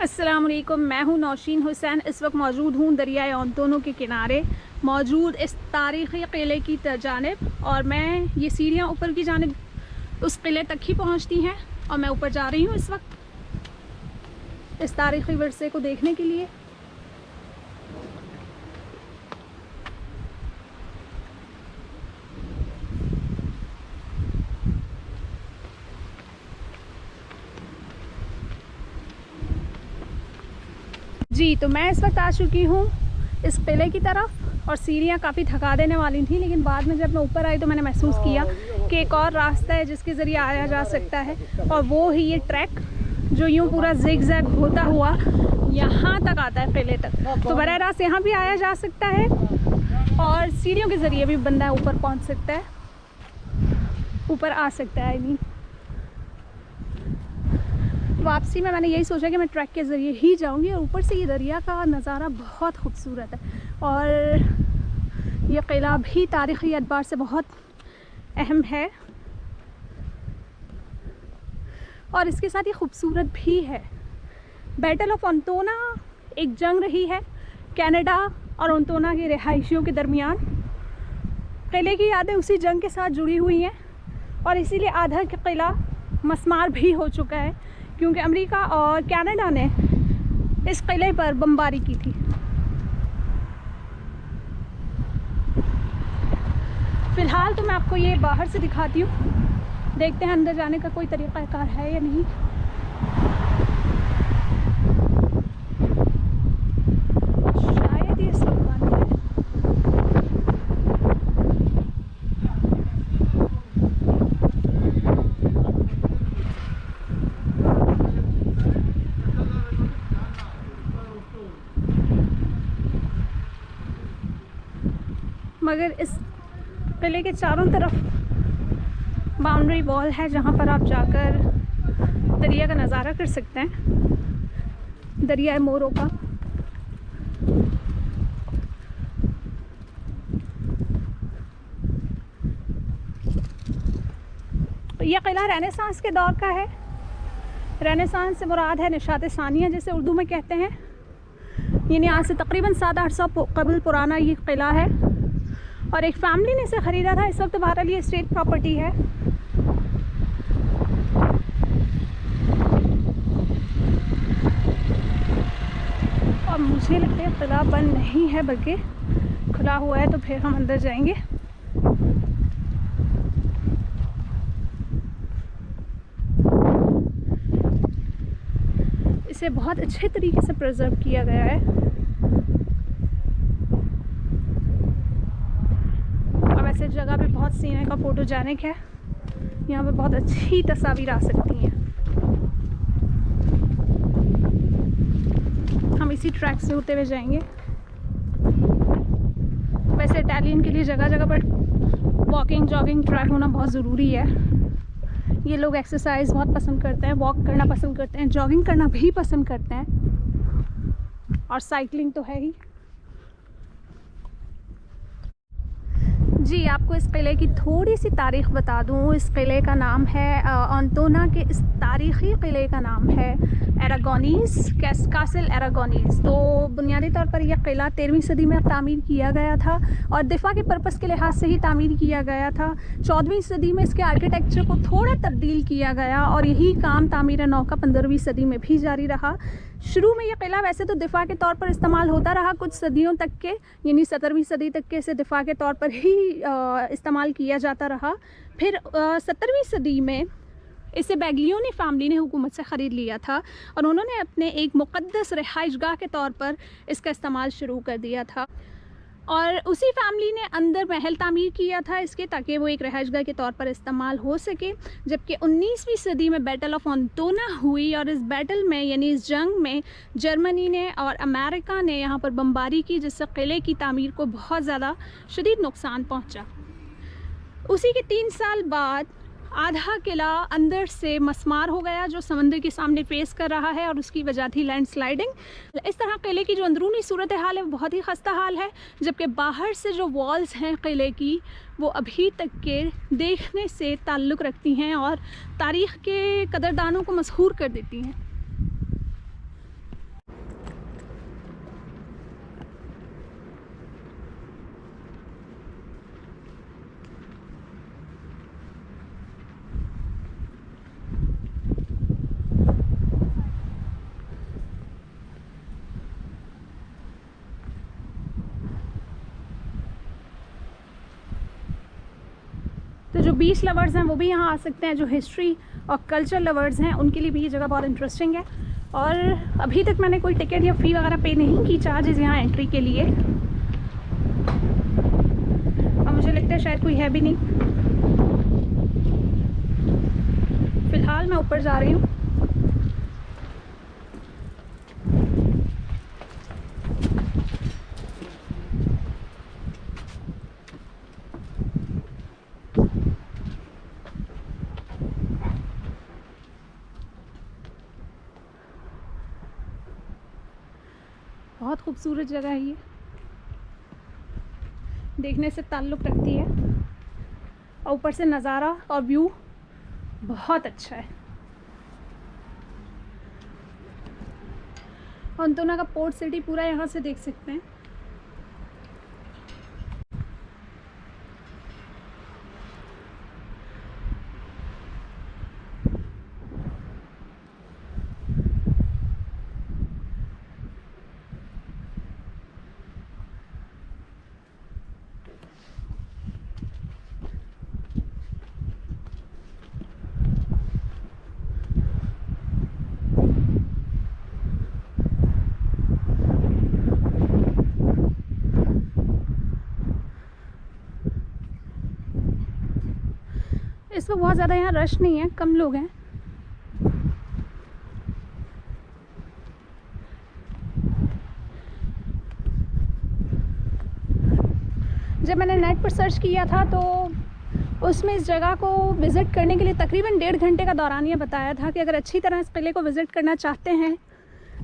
अस्सलाम वालेकुम, मैं हूँ नौशीन हुसैन। इस वक्त मौजूद हूँ दरियाए ऑंतोनो के किनारे मौजूद इस तारीख़ी किले की जानिब, और मैं ये सीढ़ियाँ ऊपर की जानिब उस किले तक ही पहुँचती हैं और मैं ऊपर जा रही हूँ इस वक्त इस तारीख़ी विरसे को देखने के लिए। जी, तो मैं इस वक्त आ चुकी हूँ इस किले की तरफ, और सीढ़ियाँ काफ़ी थका देने वाली थी, लेकिन बाद में जब मैं ऊपर आई तो मैंने महसूस किया कि एक और रास्ता है जिसके ज़रिए आया जा सकता है, और वो ही ये ट्रैक जो यूँ पूरा ज़िग-ज़ैग होता हुआ यहाँ तक आता है किले तक। तो बराह रास्त यहाँ भी आया जा सकता है और सीढ़ियों के ज़रिए भी बंदा ऊपर पहुँच सकता है, ऊपर आ सकता है। नहीं, वापसी में मैंने यही सोचा कि मैं ट्रैक के ज़रिए ही जाऊंगी, और ऊपर से ये दरिया का नज़ारा बहुत खूबसूरत है, और ये किला भी तारीख़ी एतबार से बहुत अहम है और इसके साथ ये खूबसूरत भी है। बैटल ऑफ ऑंतोना एक जंग रही है कनाडा और ऑंतोना के रिहायशियों के दरमियान। किले की यादें उसी जंग के साथ जुड़ी हुई हैं, और इसीलिए आधा का किला मस्मार भी हो चुका है, क्योंकि अमेरिका और कनाडा ने इस किले पर बमबारी की थी। फ़िलहाल तो मैं आपको ये बाहर से दिखाती हूँ, देखते हैं अंदर जाने का कोई तरीक़ाकार है या नहीं। शायद ये सब बंद है। मगर इस किले के चारों तरफ बाउंड्री वॉल है, जहाँ पर आप जाकर दरिया का नज़ारा कर सकते हैं, दरिया मोरो का। यह किला रेनेसांस के दौर का है। रेनेसांस से मुराद है निशात सानिया, जिसे उर्दू में कहते हैं। यानी आज से तकरीबन 700-800 कबल पुराना ये किला है, और एक फैमिली ने इसे ख़रीदा था। इस वक्त बहरहाल ये स्टेट प्रॉपर्टी है। और मुझे लगता है किला बंद नहीं है, बल्कि खुला हुआ है, तो फिर हम अंदर जाएंगे। इसे बहुत अच्छे तरीके से प्रिजर्व किया गया है। वैसे जगह भी बहुत सीने का फोटोजेनिक है, यहाँ पे बहुत अच्छी तस्वीर आ सकती हैं। हम इसी ट्रैक से होते हुए जाएंगे। वैसे इटालियन के लिए जगह जगह पर वॉकिंग जॉगिंग ट्रैक होना बहुत ज़रूरी है। ये लोग एक्सरसाइज बहुत पसंद करते हैं, वॉक करना पसंद करते हैं, जॉगिंग करना भी पसंद करते हैं, और साइकिलिंग तो है ही। जी, आपको इस किले की थोड़ी सी तारीख़ बता दूँ। इस किले का नाम है ऑंतोना के इस तारीख़ी किले का नाम है एरागोनीज़, कासिल एरागोनीज़। तो बुनियादी तौर पर यह किला 13वीं सदी में तामीर किया गया था, और दिफा के पर्पस के लिहाज से ही तामीर किया गया था। 14वीं सदी में इसके आर्किटेक्चर को थोड़ा तब्दील किया गया, और यही काम तामीर नौ का 15वीं सदी में भी जारी रहा। शुरू में यह किला वैसे तो दिफा के तौर पर इस्तेमाल होता रहा कुछ सदियों तक के, यानी 17वीं सदी तक के इसे दिफा के तौर पर ही इस्तेमाल किया जाता रहा। फिर 17वीं सदी में इसे बैग्लियोनी फैमिली ने हुकूमत से ख़रीद लिया था, और उन्होंने अपने एक मुक़द्दस रिहाइशगाह के तौर पर इसका इस्तेमाल शुरू कर दिया था। और उसी फैमिली ने अंदर महल तामीर किया था इसके, ताकि वो एक रिहाइशगाह के तौर पर इस्तेमाल हो सके। जबकि 19वीं सदी में बैटल ऑफ ऑंतोना हुई, और इस बैटल में यानी इस जंग में जर्मनी ने और अमेरिका ने यहाँ पर बमबारी की, जिससे किले की तामीर को बहुत ज़्यादा शदीद नुकसान पहुँचा। उसी के 3 साल बाद आधा किला अंदर से मस्मार हो गया, जो समंदर के सामने फेस कर रहा है, और उसकी वजह थी लैंडस्लाइडिंग। इस तरह किले की जो अंदरूनी सूरत हाल है वो बहुत ही खस्ता हाल है, जबकि बाहर से जो वॉल्स हैं किले की वो अभी तक के देखने से ताल्लुक़ रखती हैं और तारीख़ के कदरदानों को मशहूर कर देती हैं। जो बीच लवर्स हैं वो भी यहाँ आ सकते हैं, जो हिस्ट्री और कल्चर लवर्स हैं उनके लिए भी ये जगह बहुत इंटरेस्टिंग है। और अभी तक मैंने कोई टिकट या फ़ी वगैरह पे नहीं की चार्जेस यहाँ एंट्री के लिए, और मुझे लगता है शायद कोई है भी नहीं। फ़िलहाल मैं ऊपर जा रही हूँ। बहुत खूबसूरत जगह है ये, देखने से ताल्लुक़ रखती है, और ऊपर से नज़ारा और व्यू बहुत अच्छा है। अंतोना का पोर्ट सिटी पूरा यहाँ से देख सकते हैं। इस वक्त बहुत ज़्यादा यहाँ रश नहीं है, कम लोग हैं। जब मैंने नेट पर सर्च किया था तो उसमें इस जगह को विज़िट करने के लिए तकरीबन 1.5 घंटे का दौरानिया बताया था कि अगर अच्छी तरह इस किले को विज़िट करना चाहते हैं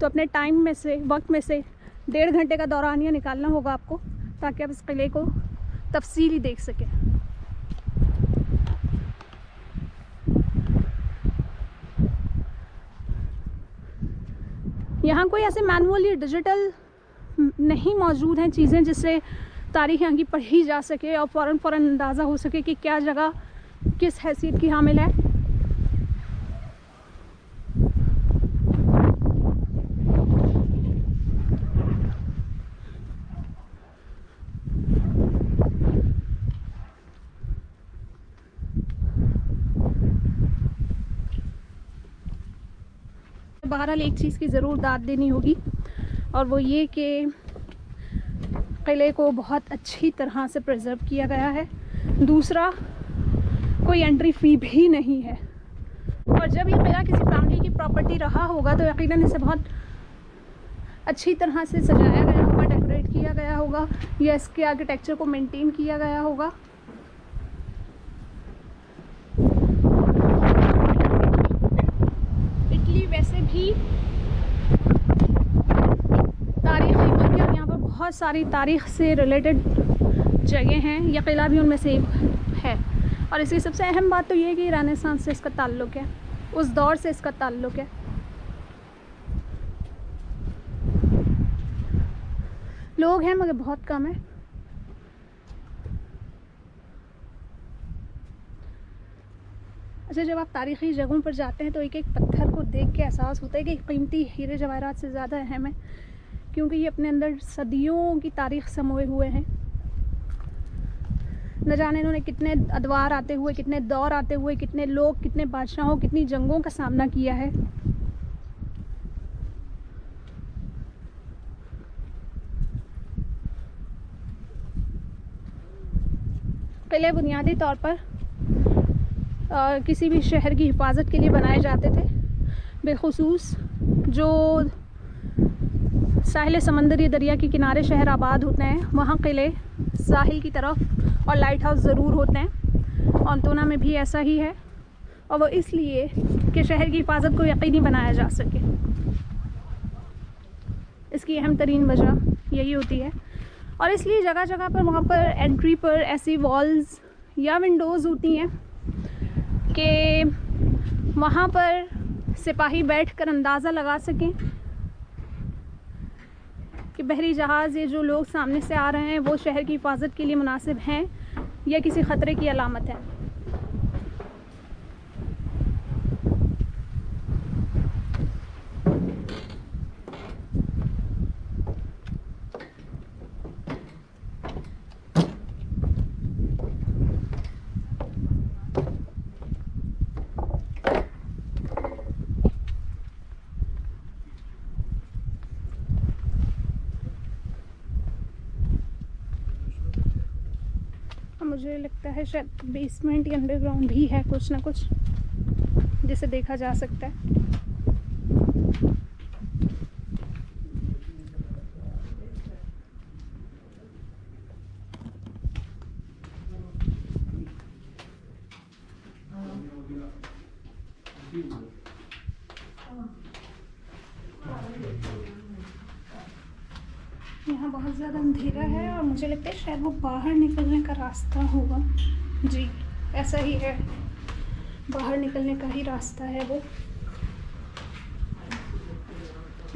तो अपने टाइम में से, वक्त में से 1.5 घंटे का दौरानिया निकालना होगा आपको, ताकि आप इस किले को तफसीली देख सकें। यहाँ कोई ऐसे मैनुअल या डिजिटल नहीं मौजूद हैं चीज़ें जिससे तारीख़ यहाँ की पढ़ी जा सके और फ़ौरन अंदाज़ा हो सके कि क्या जगह किस हैसियत की हामिल है। बहरहाल एक चीज़ की ज़रूर दाद देनी होगी, और वो ये कि किले को बहुत अच्छी तरह से प्रिजर्व किया गया है। दूसरा, कोई एंट्री फ़ी भी नहीं है, और जब ये किला किसी फैमिली की प्रॉपर्टी रहा होगा तो यकीनन इसे बहुत अच्छी तरह से सजाया गया होगा, डेकोरेट किया गया होगा, या इसके आर्किटेक्चर को मेंटेन किया गया होगा। इटली वैसे भी तारीख़ी बुनियाद, यहाँ पर बहुत सारी तारीख़ से रिलेटेड जगह हैं, यह किला भी उनमें से है। और इसकी सबसे अहम बात तो ये है कि रेनेसांस से इसका ताल्लुक़ है, उस दौर से इसका ताल्लुक़ है। लोग हैं मगर बहुत कम है। अच्छा, जब आप तारीख़ी जगहों पर जाते हैं तो एक एक पत्थर को देख के एहसास होता है कि कीमती हीरे जवाहरात से ज़्यादा अहम है, क्योंकि ये अपने अंदर सदियों की तारीख़ समोए हुए हैं। न जाने इन्होंने कितने अदवार आते हुए, कितने दौर आते हुए, कितने लोग, कितने बादशाहों, कितनी जंगों का सामना किया है। किले बुनियादी तौर पर किसी भी शहर की हिफाजत के लिए बनाए जाते थे, बिलखुसूस जो साहिल समंदर या दरिया के किनारे शहर आबाद होते हैं, वहाँ किले साहिल की तरफ और लाइट हाउस ज़रूर होते हैं। अंतोना में भी ऐसा ही है, और वो इसलिए कि शहर की हिफाजत को यकीनी बनाया जा सके। इसकी अहम तरीन वजह यही होती है, और इसलिए जगह जगह पर वहाँ पर एंट्री पर ऐसी वॉल्स या विंडोज़ होती हैं कि वहाँ पर सिपाही बैठकर अंदाज़ा लगा सकें कि बहरी जहाज़, ये जो लोग सामने से आ रहे हैं, वो शहर की हिफाजत के लिए मुनासिब हैं या किसी ख़तरे की अलामत है। मुझे लगता है शायद बेसमेंट या अंडरग्राउंड भी है कुछ ना कुछ, जिसे देखा जा सकता है। यहाँ बहुत ज़्यादा अंधेरा है और मुझे लगता है शायद वो बाहर निकलने का रास्ता होगा। जी ऐसा ही है, बाहर निकलने का ही रास्ता है वो,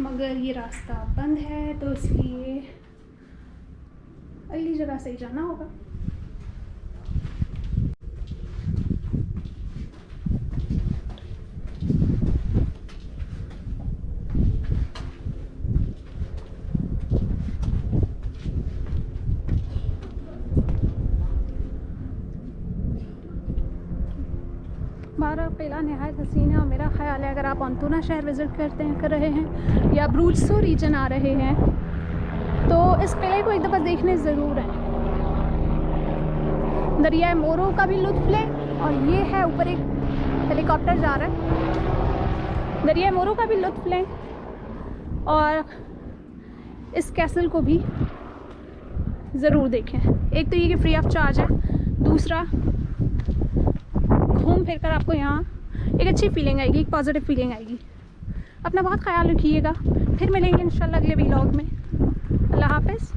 मगर ये रास्ता बंद है तो इसलिए अगली जगह से ही जाना होगा। 12 किला नहायत हसीन है और मेरा ख़्याल है अगर आप अंतोना शहर विज़िट कर रहे हैं या ब्रूजसो रीजन आ रहे हैं तो इस किले को एक दफ़ा देखने ज़रूर आएँ। दरिया मोरो का भी लुत्फ़ लें, और ये है ऊपर एक हेलीकॉप्टर जा रहा है, दरिया मोरो का भी लुत्फ़ लें और इस कैसल को भी ज़रूर देखें। एक तो ये कि फ्री ऑफ चार्ज है, दूसरा घूम फिर कर आपको यहाँ एक अच्छी फीलिंग आएगी, एक पॉजिटिव फीलिंग आएगी। अपना बहुत ख्याल रखिएगा, फिर मिलेंगे इंशाल्लाह अगले व्लॉग में। अल्लाह हाफ़िज़।